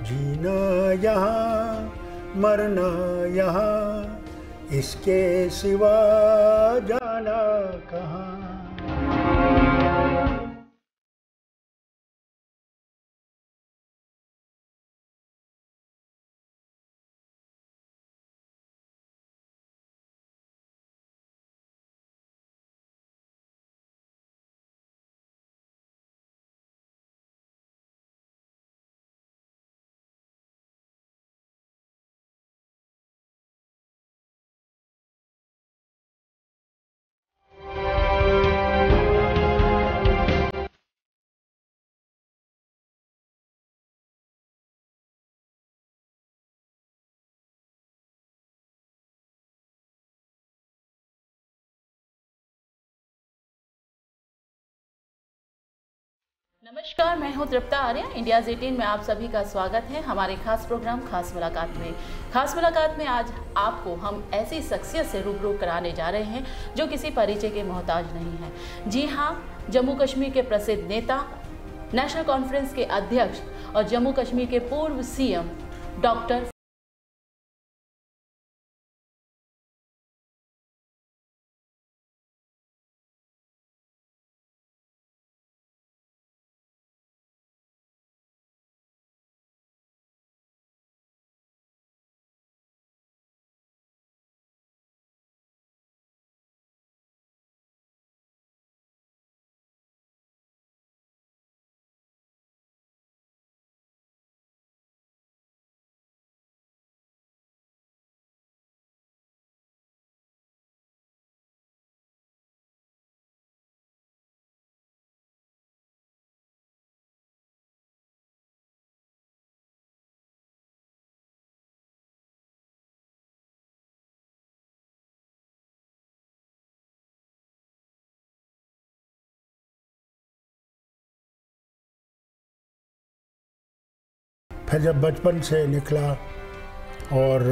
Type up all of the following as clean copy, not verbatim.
जीना यहाँ मरना यहाँ, इसके सिवा जाना कहाँ। नमस्कार, मैं हूं तृप्ता आर्य। इंडियाज़ 18 में आप सभी का स्वागत है हमारे खास प्रोग्राम खास मुलाकात में। खास मुलाकात में आज आपको हम ऐसी शख्सियत से रूबरू कराने जा रहे हैं जो किसी परिचय के मोहताज नहीं है। जी हां, जम्मू कश्मीर के प्रसिद्ध नेता, नेशनल कॉन्फ्रेंस के अध्यक्ष और जम्मू कश्मीर के पूर्व सीएम डॉक्टर फिर जब बचपन से निकला और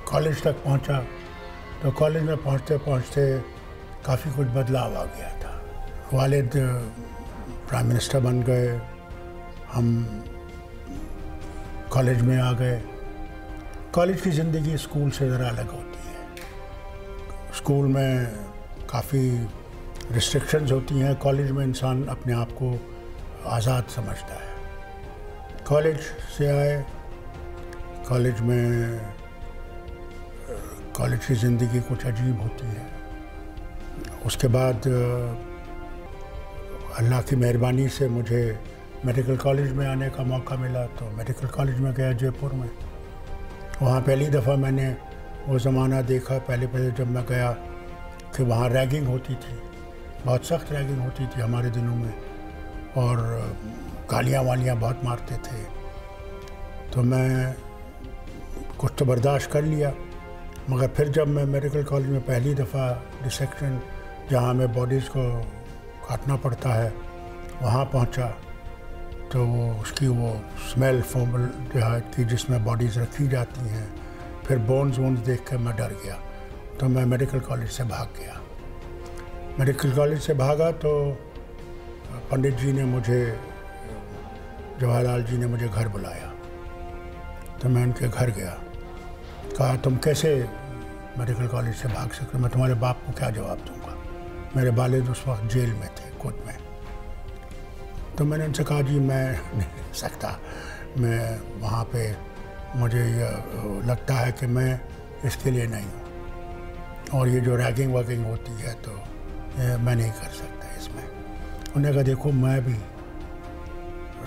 कॉलेज तक पहुंचा, तो कॉलेज में पहुंचते पहुंचते काफ़ी कुछ बदलाव आ गया था। वालिद प्राइम मिनिस्टर बन गए, हम कॉलेज में आ गए। कॉलेज की ज़िंदगी स्कूल से ज़रा अलग होती है। स्कूल में काफ़ी रिस्ट्रिक्शंस होती हैं, कॉलेज में इंसान अपने आप को आज़ाद समझता है। कॉलेज से आए, कॉलेज में कॉलेज की ज़िंदगी कुछ अजीब होती है। उसके बाद अल्लाह की मेहरबानी से मुझे मेडिकल कॉलेज में आने का मौका मिला, तो मेडिकल कॉलेज में गया जयपुर में। वहाँ पहली दफ़ा मैंने वो ज़माना देखा, पहले जब मैं गया, कि वहाँ रैगिंग होती थी, बहुत सख्त रैगिंग होती थी हमारे दिनों में, और गालियाँ वालियाँ बहुत मारते थे। तो मैं कुछ तो बर्दाश्त कर लिया, मगर फिर जब मैं मेडिकल कॉलेज में पहली दफ़ा डिसेक्शन, जहाँ हमें बॉडीज़ को काटना पड़ता है, वहाँ पहुँचा, तो उसकी वो स्मेल फॉर्मल की जिसमें बॉडीज़ रखी जाती हैं, फिर बोन्स वोन्स देख कर मैं डर गया। तो मैं मेडिकल कॉलेज से भाग गया। मेडिकल कॉलेज से भागा तो पंडित जी ने मुझे, जवाहरलाल जी ने मुझे घर बुलाया। तो मैं उनके घर गया, कहा तुम कैसे मेडिकल कॉलेज से भाग सकते हो, मैं तुम्हारे बाप को क्या जवाब दूंगा। मेरे वालिद उस वक्त जेल में थे, कोर्ट में। तो मैंने उनसे कहा जी मैं नहीं रह सकता, मैं वहाँ पे, मुझे लगता है कि मैं इसके लिए नहीं हूँ, और ये जो रैगिंग वैगिंग होती है तो मैं नहीं कर सकता इसमें। उन्होंने कहा देखो मैं भी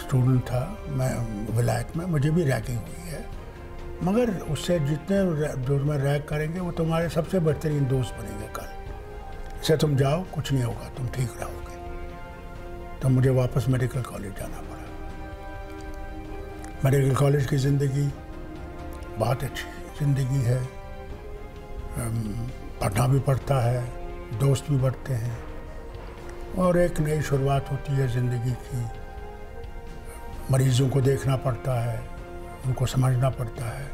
स्टूडेंट था, मैं विलायत में, मुझे भी रैगिंग हुई है, मगर उससे जितने जो में रैग करेंगे वो तुम्हारे सबसे बेहतरीन दोस्त बनेंगे कल। इससे तुम जाओ, कुछ नहीं होगा, तुम ठीक रहोगे। तो मुझे वापस मेडिकल कॉलेज जाना पड़ा। मेडिकल कॉलेज की ज़िंदगी बहुत अच्छी ज़िंदगी है, पढ़ना भी पड़ता है, दोस्त भी बढ़ते हैं, और एक नई शुरुआत होती है ज़िंदगी की। मरीज़ों को देखना पड़ता है, उनको समझना पड़ता है।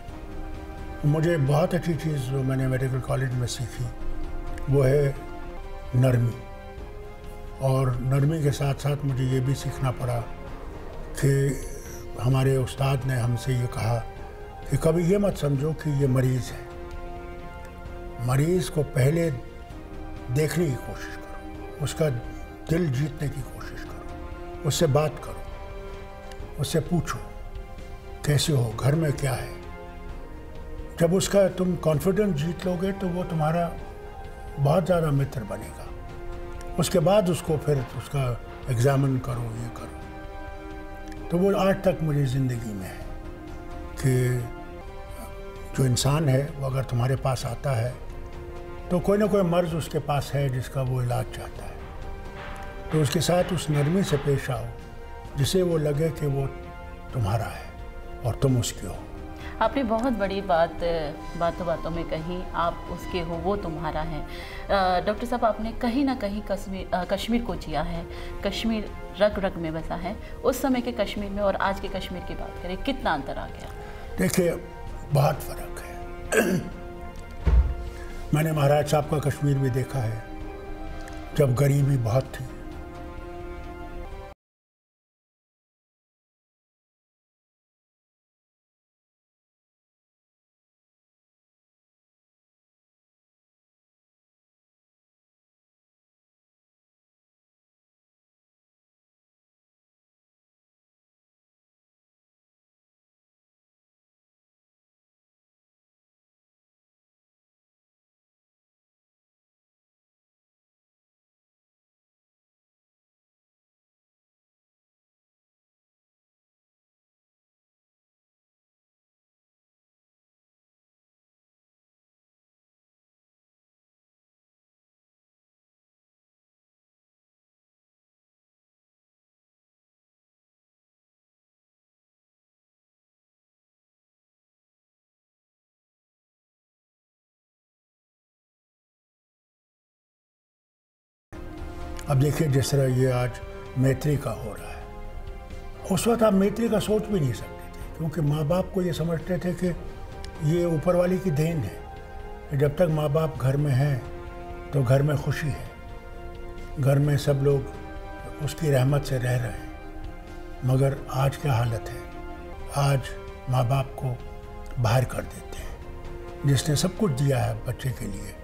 मुझे बहुत अच्छी चीज़ जो मैंने मेडिकल कॉलेज में सीखी वो है नरमी, और नरमी के साथ साथ मुझे ये भी सीखना पड़ा कि हमारे उस्ताद ने हमसे ये कहा कि कभी ये मत समझो कि ये मरीज़ है, मरीज़ को पहले देखने की कोशिश करो, उसका दिल जीतने की कोशिश करो, उससे बात करो, उससे पूछो कैसे हो, घर में क्या है। जब उसका तुम कॉन्फिडेंस जीत लोगे तो वो तुम्हारा बहुत ज़्यादा मित्र बनेगा। उसके बाद उसको फिर उसका एग्ज़ामिन करो, ये करो। तो वो आज तक मुझे ज़िंदगी में है कि जो इंसान है वो अगर तुम्हारे पास आता है तो कोई ना कोई मर्ज़ उसके पास है जिसका वो इलाज चाहता है, तो उसके साथ उस नरमी से पेश आओ जिसे वो लगे कि वो तुम्हारा है और तुम उसके हो। आपने बहुत बड़ी बात बातों बातों में कही, आप उसके हो वो तुम्हारा है। डॉक्टर साहब, आपने कहीं ना कहीं कश्मीर को जिया है, कश्मीर रग रग में बसा है। उस समय के कश्मीर में और आज के कश्मीर की बात करें, कितना अंतर आ गया? देखिए, बहुत फ़र्क है। मैंने महाराज साहब का कश्मीर भी देखा है जब गरीबी बहुत थी। अब देखिए, जिस तरह ये आज मैत्री का हो रहा है, उस वक्त आप मैत्री का सोच भी नहीं सकते थे, क्योंकि माँ बाप को ये समझते थे कि ये ऊपर वाले की देन है। जब तक माँ बाप घर में हैं तो घर में खुशी है, घर में सब लोग उसकी रहमत से रह रहे हैं। मगर आज क्या हालत है, आज माँ बाप को बाहर कर देते हैं। जिसने सब कुछ दिया है बच्चे के लिए,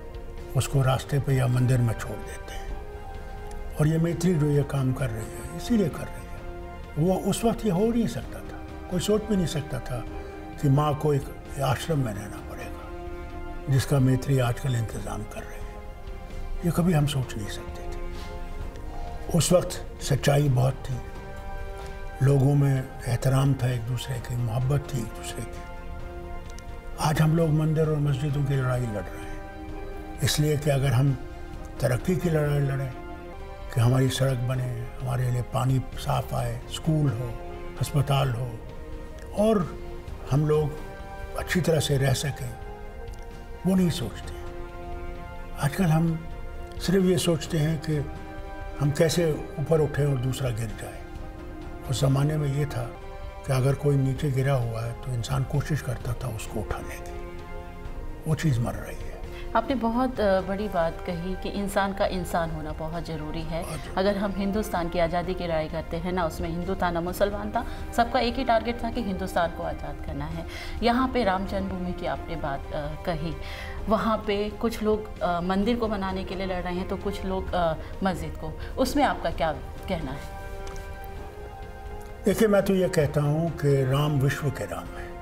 उसको रास्ते पे या मंदिर में छोड़ देते हैं। और ये मैत्री जो ये काम कर रही है, इसीलिए कर रही है। वो उस वक्त ये हो नहीं सकता था, कोई सोच भी नहीं सकता था कि माँ को एक आश्रम में रहना पड़ेगा, जिसका मैत्री आजकल इंतज़ाम कर रही है। ये कभी हम सोच नहीं सकते थे। उस वक्त सच्चाई बहुत थी, लोगों में एहतराम था, एक दूसरे की मोहब्बत थी एक दूसरे की। आज हम लोग मंदिर और मस्जिदों की लड़ाई लड़ रहे हैं, इसलिए कि अगर हम तरक्की की लड़ाई लड़ें कि हमारी सड़क बने, हमारे लिए पानी साफ आए, स्कूल हो, अस्पताल हो और हम लोग अच्छी तरह से रह सकें, वो नहीं सोचते। आजकल हम सिर्फ ये सोचते हैं कि हम कैसे ऊपर उठें और दूसरा गिर जाए। उस ज़माने में ये था कि अगर कोई नीचे गिरा हुआ है तो इंसान कोशिश करता था उसको उठाने की। वो चीज़ मर रही है। आपने बहुत बड़ी बात कही कि इंसान का इंसान होना बहुत ज़रूरी है। अगर हम हिंदुस्तान की आज़ादी की लड़ाई करते हैं ना, उसमें हिंदू था ना मुसलमान था, सबका एक ही टारगेट था कि हिंदुस्तान को आज़ाद करना है। यहाँ पे राम जन्मभूमि की आपने बात कही, वहाँ पे कुछ लोग मंदिर को बनाने के लिए लड़ रहे हैं तो कुछ लोग मस्जिद को, उसमें आपका क्या कहना है? देखिए, मैं तो ये कहता हूँ कि राम विश्व के राम है।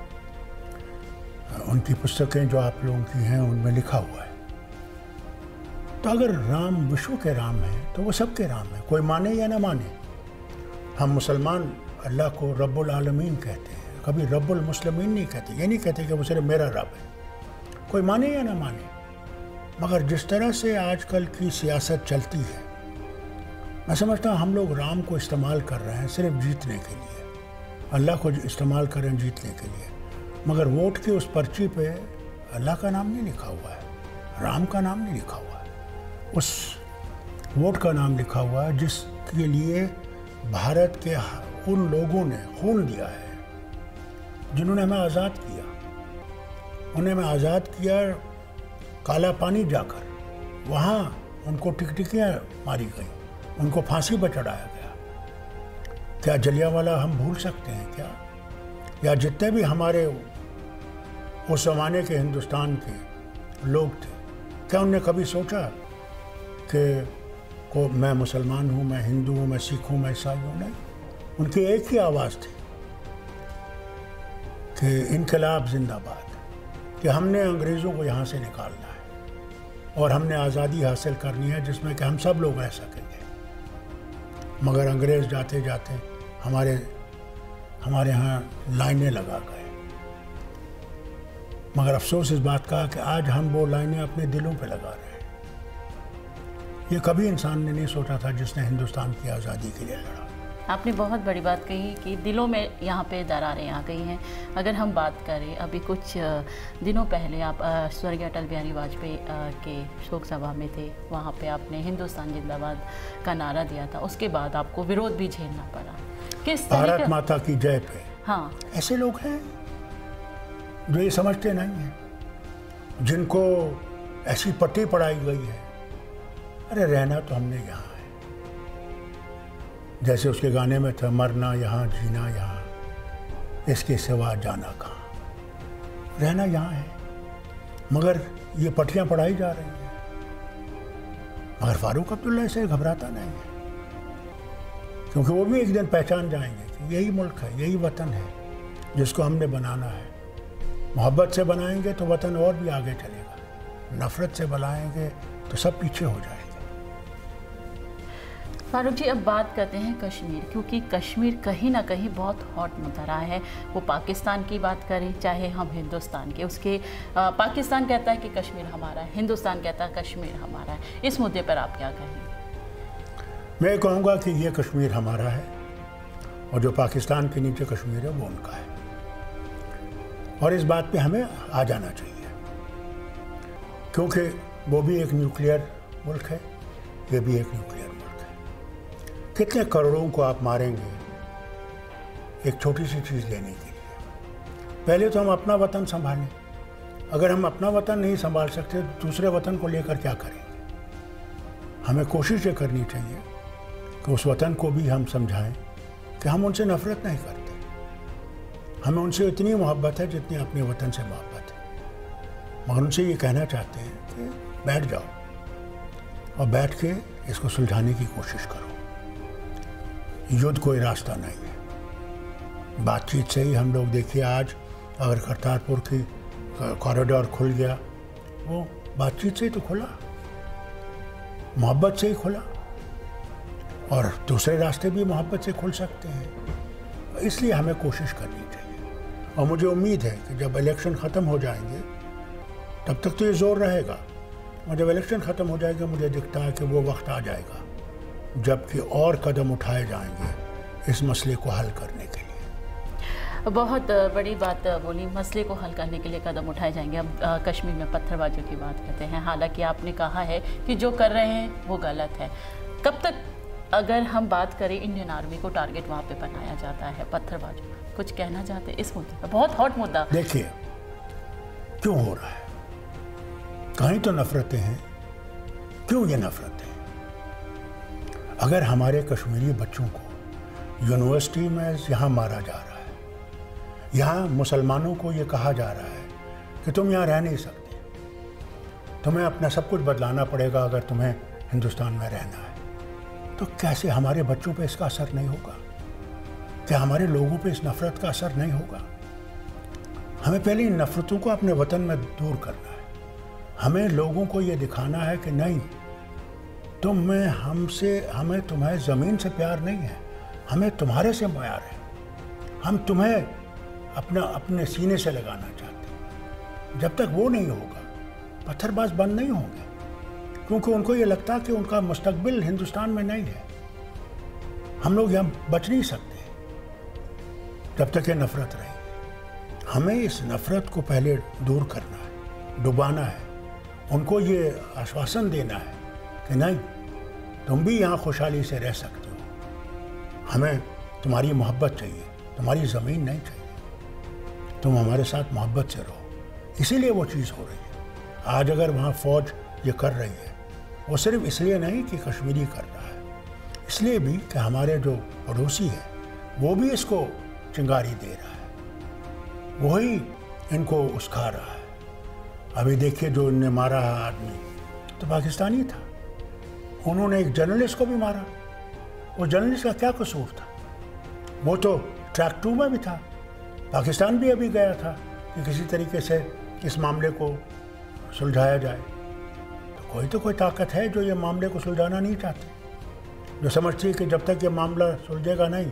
उनकी पुस्तकें जो आप लोगों की हैं उनमें लिखा हुआ है। तो अगर राम विश्व के राम है तो वो सबके राम है, कोई माने या ना माने। हम मुसलमान अल्लाह को रब्बुल आलमीन कहते हैं, कभी रब्बुल मुस्लिमीन नहीं कहते। ये नहीं कहते कि वो सिर्फ मेरा रब है, कोई माने या ना माने। मगर जिस तरह से आजकल की सियासत चलती है, मैं समझता हूँ हम लोग राम को इस्तेमाल कर रहे हैं सिर्फ जीतने के लिए, अल्लाह को इस्तेमाल कर रहे हैं जीतने के लिए। मगर वोट की उस पर्ची पे अल्लाह का नाम नहीं लिखा हुआ है, राम का नाम नहीं लिखा हुआ है। उस वोट का नाम लिखा हुआ है जिसके लिए भारत के उन लोगों ने खून दिया है जिन्होंने हमें आज़ाद किया। उन्हें हमें आज़ाद किया काला पानी जाकर, वहाँ उनको टिकटिकियाँ मारी गई, उनको फांसी पर चढ़ाया गया। क्या जलियांवाला हम भूल सकते हैं क्या? या जितने भी हमारे उस ज़माने के हिंदुस्तान के लोग थे, क्या उनने कभी सोचा कि मैं मुसलमान हूँ, मैं हिंदू हूँ, मैं सिख हूँ, मैं ईसाई हूँ? नहीं, उनकी एक ही आवाज़ थी कि इनकलाब जिंदाबाद, कि हमने अंग्रेज़ों को यहाँ से निकालना है और हमने आज़ादी हासिल करनी है जिसमें कि हम सब लोग रह सकेंगे। मगर अंग्रेज़ जाते जाते हमारे यहाँ लाइनें लगा गए। मगर अफसोस इस बात का कि आज हम वो लाइनें अपने दिलों पे लगा रहे हैं। ये कभी इंसान ने नहीं सोचा था जिसने हिंदुस्तान की आज़ादी के लिए लड़ा। आपने बहुत बड़ी बात कही कि दिलों में यहाँ पे दरारें आ गई हैं। अगर हम बात करें, अभी कुछ दिनों पहले आप स्वर्गीय अटल बिहारी वाजपेयी के शोक सभा में थे, वहाँ पे आपने हिंदुस्तान जिंदाबाद का नारा दिया था। उसके बाद आपको विरोध भी झेलना पड़ा। किस भारत माता की जय पे हाँ, ऐसे लोग हैं जो ये समझते नहीं हैं, जिनको ऐसी पट्टी पढ़ाई गई है, अरे रहना तो हमने यहाँ है। जैसे उसके गाने में था, मरना यहाँ जीना यहाँ, इसके सिवा जाना कहाँ। रहना यहाँ है, मगर ये पट्टियाँ पढ़ाई जा रही हैं। मगर फारूक अब्दुल्ला से घबराता नहीं है, क्योंकि वो भी एक दिन पहचान जाएंगे कि यही मुल्क है, यही वतन है जिसको हमने बनाना है। मोहब्बत से बनाएंगे तो वतन और भी आगे चलेगा, नफ़रत से बनाएंगे तो सब पीछे हो जाएंगे। फारूक जी, अब बात करते हैं कश्मीर, क्योंकि कश्मीर कहीं ना कहीं बहुत हॉट मुद्दा रहा है। वो पाकिस्तान की बात करें चाहे हम हिंदुस्तान के, उसके पाकिस्तान कहता है कि कश्मीर हमारा है, हिंदुस्तान कहता है कश्मीर हमारा है। इस मुद्दे पर आप क्या कहेंगे? मैं कहूँगा कि ये कश्मीर हमारा है और जो पाकिस्तान के नीचे कश्मीर है वो उनका है, और इस बात पे हमें आ जाना चाहिए, क्योंकि वो भी एक न्यूक्लियर मुल्क है, ये भी एक न्यूक्लियर मुल्क है। कितने करोड़ों को आप मारेंगे एक छोटी सी चीज़ लेने के लिए? पहले तो हम अपना वतन संभालें। अगर हम अपना वतन नहीं संभाल सकते तो दूसरे वतन को लेकर क्या करेंगे? हमें कोशिश ये करनी चाहिए कि उस वतन को भी हम समझाएं कि हम उनसे नफ़रत नहीं करते, हमें उनसे इतनी मोहब्बत है जितनी अपने वतन से मोहब्बत है। मगर उनसे ये कहना चाहते हैं कि बैठ जाओ और बैठ के इसको सुलझाने की कोशिश करो। युद्ध कोई रास्ता नहीं है, बातचीत से ही हम लोग, देखिए आज अगर करतारपुर की कॉरिडोर खुल गया, वो बातचीत से ही तो खुला, मोहब्बत से ही खुला, और दूसरे रास्ते भी मोहब्बत से खुल सकते हैं। इसलिए हमें कोशिश करनी चाहिए, और मुझे उम्मीद है कि जब इलेक्शन ख़त्म हो जाएंगे तब तक तो ये ज़ोर रहेगा, और जब इलेक्शन ख़त्म हो जाएगा मुझे दिखता है कि वो वक्त आ जाएगा जबकि और कदम उठाए जाएंगे इस मसले को हल करने के लिए। बहुत बड़ी बात बोली, मसले को हल करने के लिए कदम उठाए जाएंगे। अब कश्मीर में पत्थरबाजियों की बात करते हैं, हालांकि आपने कहा है कि जो कर रहे हैं वो गलत है। कब तक, अगर हम बात करें, इंडियन आर्मी को टारगेट वहाँ पे बनाया जाता है पत्थरबाजों, कुछ कहना चाहते हैं इस मुद्दे पर? बहुत हॉट मुद्दा। देखिए क्यों हो रहा है, कहीं तो नफरतें हैं, क्यों ये नफरतें? अगर हमारे कश्मीरी बच्चों को यूनिवर्सिटी में यहाँ मारा जा रहा है, यहाँ मुसलमानों को ये कहा जा रहा है कि तुम यहाँ रह नहीं सकते, तुम्हें अपना सब कुछ बदलाना पड़ेगा अगर तुम्हें हिंदुस्तान में रहना है, तो कैसे हमारे बच्चों पे इसका असर नहीं होगा? क्या हमारे लोगों पे इस नफ़रत का असर नहीं होगा? हमें पहले इन नफ़रतों को अपने वतन में दूर करना है। हमें लोगों को ये दिखाना है कि नहीं, हमें तुम्हें ज़मीन से प्यार नहीं है, हमें तुम्हारे से प्यार है, हम तुम्हें अपने सीने से लगाना चाहते हैं। जब तक वो नहीं होगा पत्थरबाज बंद नहीं होंगे, क्योंकि उनको ये लगता है कि उनका मुस्तकबिल हिंदुस्तान में नहीं है। हम लोग यहाँ बच नहीं सकते जब तक ये नफ़रत रहेगी। हमें इस नफ़रत को पहले दूर करना है, डुबाना है, उनको ये आश्वासन देना है कि नहीं, तुम भी यहाँ खुशहाली से रह सकते हो, हमें तुम्हारी मोहब्बत चाहिए, तुम्हारी ज़मीन नहीं चाहिए, तुम हमारे साथ मोहब्बत से रहो। इसीलिए वो चीज़ हो रही है। आज अगर वहाँ फ़ौज ये कर रही है, वो सिर्फ इसलिए नहीं कि कश्मीरी कर रहा है, इसलिए भी कि हमारे जो पड़ोसी है वो भी इसको चिंगारी दे रहा है। वही इनको उस्का रहा है। अभी देखिए जो इनने मारा है आदमी तो पाकिस्तानी था, उन्होंने एक जर्नलिस्ट को भी मारा। वो जर्नलिस्ट का क्या कसूर था? वो तो ट्रैक 2 में भी था, पाकिस्तान भी अभी गया था कि किसी तरीके से इस मामले को सुलझाया जाए। तो कोई ताकत है जो ये मामले को सुलझाना नहीं चाहती, जो समझती है कि जब तक ये मामला सुलझेगा नहीं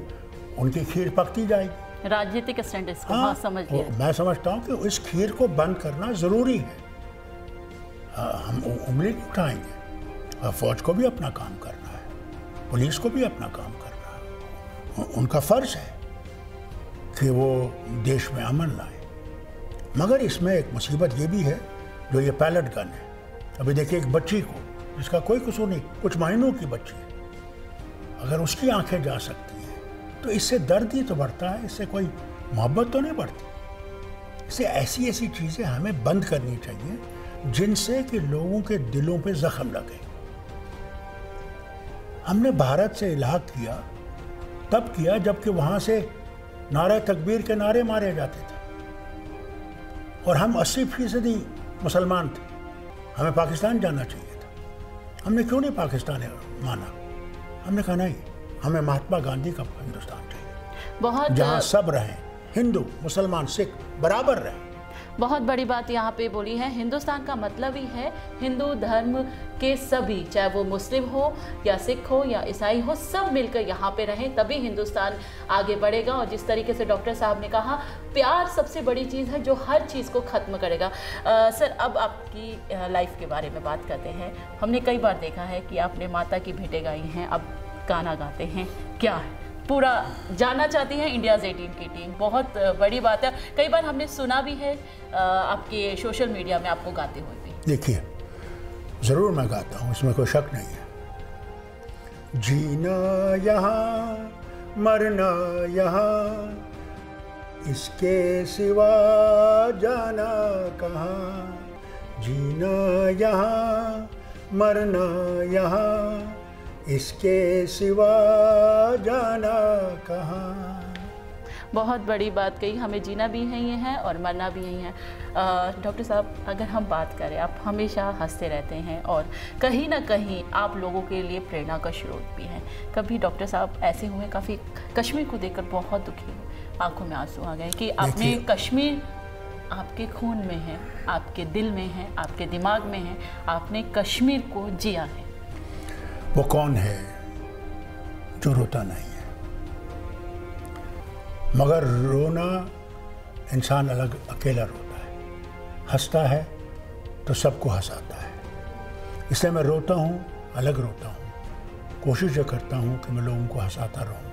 उनकी खीर पकती जाएगी। राजनीतिक स्टैंड इसको हाँ, समझ लिया। मैं समझता हूँ कि इस खीर को बंद करना ज़रूरी है। हम उंगली नहीं उठाएंगे। फौज को भी अपना काम करना है, पुलिस को भी अपना काम करना है, उनका फ़र्ज़ है कि वो देश में अमन लाए। मगर इसमें एक मुसीबत ये भी है जो ये पैलेट गन है। अभी देखिए एक बच्ची को, जिसका कोई कसूर नहीं, कुछ महीनों की बच्ची है, अगर उसकी आंखें जा सकती हैं तो इससे दर्द ही तो बढ़ता है, इससे कोई मोहब्बत तो नहीं बढ़ती। इससे ऐसी चीज़ें हमें बंद करनी चाहिए जिनसे कि लोगों के दिलों पे जख्म लगे। हमने भारत से इलाहा किया तब किया जबकि वहाँ से नारे तकबीर के नारे मारे जाते थे और हम 80% मुसलमान थे। हमें पाकिस्तान जाना चाहिए था। हमने क्यों नहीं पाकिस्तान माना? हमने कहा नहीं, हमें महात्मा गांधी का हिंदुस्तान चाहिए, जहाँ सब रहें, हिंदू मुसलमान सिख बराबर रहें। बहुत बड़ी बात यहाँ पे बोली है। हिंदुस्तान का मतलब ही है हिंदू धर्म के सभी, चाहे वो मुस्लिम हो या सिख हो या ईसाई हो, सब मिलकर यहाँ पे रहें, तभी हिंदुस्तान आगे बढ़ेगा। और जिस तरीके से डॉक्टर साहब ने कहा, प्यार सबसे बड़ी चीज़ है जो हर चीज़ को ख़त्म करेगा। सर, अब आपकी लाइफ के बारे में बात करते हैं। हमने कई बार देखा है कि आपने माता की भेंटें गाई हैं, अब गाना गाते हैं, क्या है पूरा जानना चाहती हैं इंडियाज़ 18 की टीम। बहुत बड़ी बात है, कई बार हमने सुना भी है आपके सोशल मीडिया में आपको गाते हुए भी। देखिए, ज़रूर मैं गाता हूँ, इसमें कोई शक नहीं है। जीना यहाँ मरना यहाँ, इसके सिवा जाना कहाँ। जीना यहाँ मरना यहाँ, इसके सिवा जाना कहाँ। बहुत बड़ी बात कही, हमें जीना भी यही है और मरना भी यही है। डॉक्टर साहब, अगर हम बात करें, आप हमेशा हंसते रहते हैं और कहीं ना कहीं आप लोगों के लिए प्रेरणा का स्रोत भी हैं। कभी डॉक्टर साहब ऐसे हुए, काफ़ी कश्मीर को देखकर बहुत दुखी हुए, आंखों में आंसू आ गए कि आपने कश्मीर आपके खून में है, आपके दिल में है, आपके दिमाग में है, आपने कश्मीर को जिया है। वो कौन है जो रोता नहीं है? मगर रोना इंसान अलग अकेला रोता है, हंसता है तो सबको हंसाता है। इसलिए मैं रोता हूँ, अलग रोता हूँ, कोशिश ये करता हूँ कि मैं लोगों को हंसाता रहूँ।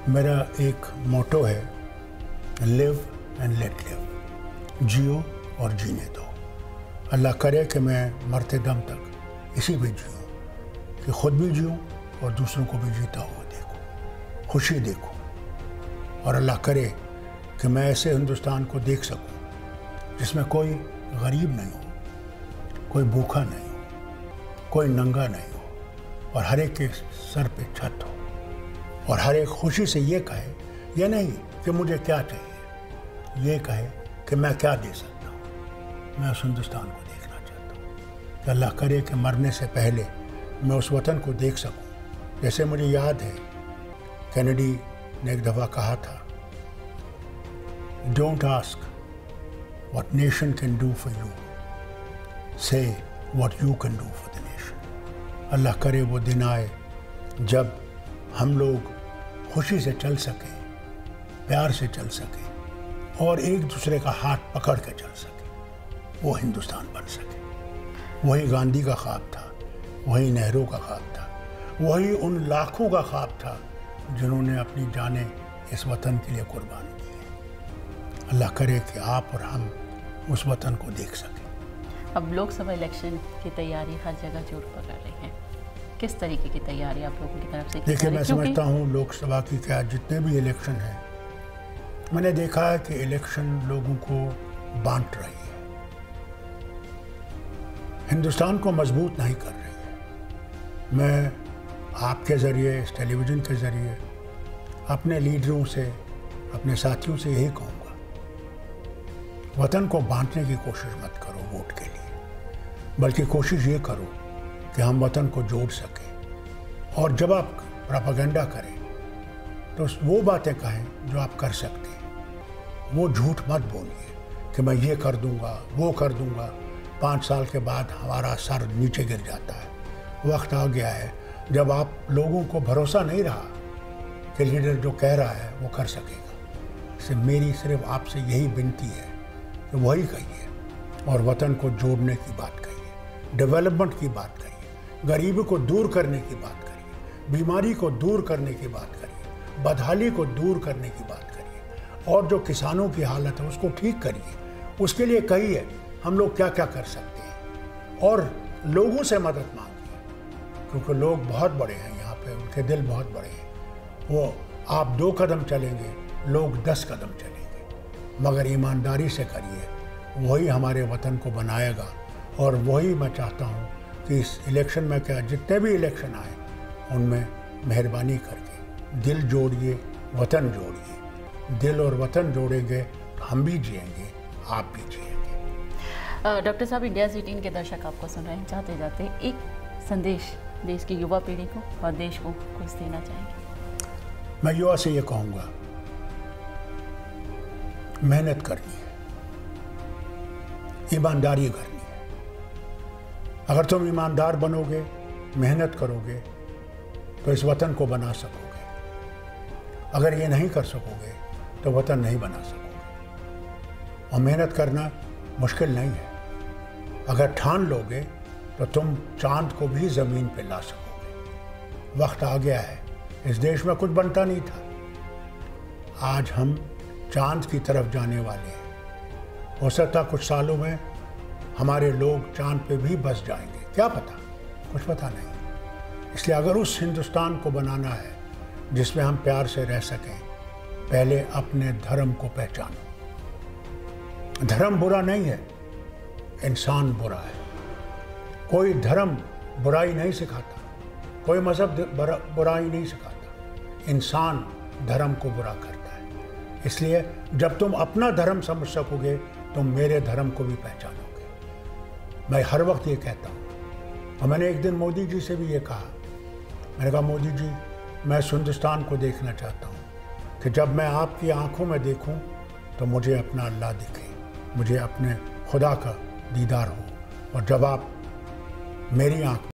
मेरा एक मोटो है, लिव एंड लेट लिव, जियो और जीने दो। अल्लाह करे कि मैं मरते दम तक इसी पे जीऊँ, कि खुद भी जीऊँ और दूसरों को भी जीता हुआ देखूँ, खुशी देखूँ। और अल्लाह करे कि मैं ऐसे हिंदुस्तान को देख सकूँ जिसमें कोई गरीब नहीं हो, कोई भूखा नहीं हो, कोई नंगा नहीं हो, और हर एक के सर पे छत हो, और हर एक खुशी से ये कहे, ये नहीं कि मुझे क्या चाहिए, ये कहे कि मैं क्या दे सकता हूँ। मैं उस हिंदुस्तान को देखना चाहता हूँ कि अल्लाह करे कि मरने से पहले मैं उस वतन को देख सकूं। जैसे मुझे याद है, कैनेडी ने एक दफ़ा कहा था, don't ask what nation can do for you, say what you can do for the nation. अल्लाह करे वो दिन आए जब हम लोग खुशी से चल सकें, प्यार से चल सकें और एक दूसरे का हाथ पकड़ के चल सकें, वो हिंदुस्तान बन सके। वही गांधी का ख्वाब था, वही नेहरू का ख्वाब था, वही उन लाखों का ख्वाब था जिन्होंने अपनी जानें इस वतन के लिए कुर्बान की है। अल्लाह करे कि आप और हम उस वतन को देख सकें। अब लोकसभा इलेक्शन की तैयारी हर जगह जोर पकड़ रही है, किस तरीके की तैयारी आप लोगों की तरफ से? देखिए, मैं समझता हूँ लोकसभा की क्या, जितने भी इलेक्शन हैं, मैंने देखा है कि इलेक्शन लोगों को बांट रही है, हिंदुस्तान को मजबूत नहीं कर रही है। मैं आपके ज़रिए, इस टेलीविज़न के ज़रिए अपने लीडरों से, अपने साथियों से यही कहूँगा वतन को बांटने की कोशिश मत करो वोट के लिए, बल्कि कोशिश ये करो कि हम वतन को जोड़ सकें। और जब आप प्रोपेगेंडा करें तो वो बातें कहें जो आप कर सकते हैं। वो झूठ मत बोलिए कि मैं ये कर दूंगा, वो कर दूंगा। 5 साल के बाद हमारा सर नीचे गिर जाता है। वक्त आ गया है जब आप लोगों को भरोसा नहीं रहा कि लीडर जो कह रहा है वो कर सकेगा। इससे मेरी सिर्फ आपसे यही विनती है कि वही कहिए और वतन को जोड़ने की बात कहिए, डेवलपमेंट की बात करिए, गरीबी को दूर करने की बात करिए, बीमारी को दूर करने की बात करिए, बदहाली को दूर करने की बात करिए, और जो किसानों की हालत है उसको ठीक करिए। उसके लिए कहिए हम लोग क्या क्या कर सकते हैं, और लोगों से मदद मांगिए, क्योंकि लोग बहुत बड़े हैं यहाँ पे, उनके दिल बहुत बड़े हैं। वो आप 2 कदम चलेंगे, लोग 10 कदम चलेंगे, मगर ईमानदारी से करिए। वही हमारे वतन को बनाएगा। और वही मैं चाहता हूँ कि इस इलेक्शन में क्या, जितने भी इलेक्शन आए उनमें मेहरबानी करके दिल जोड़िए, वतन जोड़िए। दिल और वतन जोड़ेंगे तो हम भी जिएंगे, आप भी जिएंगे। डॉक्टर साहब, इंडिया 18 के दर्शक आपको सुन रहे हैं। जाते जाते एक संदेश देश की युवा पीढ़ी को और देश को कुछ देना चाहेंगे? मैं युवा से ये कहूँगा, मेहनत करनी है, ईमानदारी करनी है। अगर तुम ईमानदार बनोगे, मेहनत करोगे तो इस वतन को बना सकोगे। अगर ये नहीं कर सकोगे तो वतन नहीं बना सकोगे। और मेहनत करना मुश्किल नहीं है। अगर ठान लोगे तो तुम चांद को भी ज़मीन पे ला सकोगे। वक्त आ गया है, इस देश में कुछ बनता नहीं था, आज हम चांद की तरफ जाने वाले हैं। हो सकता कुछ सालों में हमारे लोग चांद पे भी बस जाएंगे, क्या पता, कुछ पता नहीं। इसलिए अगर उस हिंदुस्तान को बनाना है जिसमें हम प्यार से रह सकें, पहले अपने धर्म को पहचानो। धर्म बुरा नहीं है, इंसान बुरा है। कोई धर्म बुराई नहीं सिखाता, कोई मजहब बुराई नहीं सिखाता, इंसान धर्म को बुरा करता है। इसलिए जब तुम अपना धर्म समझ सकोगे तुम मेरे धर्म को भी पहचानोगे। मैं हर वक्त ये कहता हूँ, और मैंने एक दिन मोदी जी से भी ये कहा, मैंने कहा मोदी जी, मैं इस हिंदुस्तान को देखना चाहता हूँ कि जब मैं आपकी आंखों में देखूँ तो मुझे अपना अल्लाह दिखे, मुझे अपने खुदा का दीदार हो। और जब आप मेरी आंख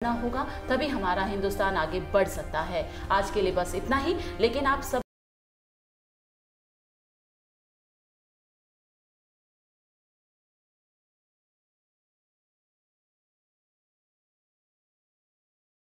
होगा, तभी हमारा हिंदुस्तान आगे बढ़ सकता है। आज के लिए बस इतना ही, लेकिन आप सब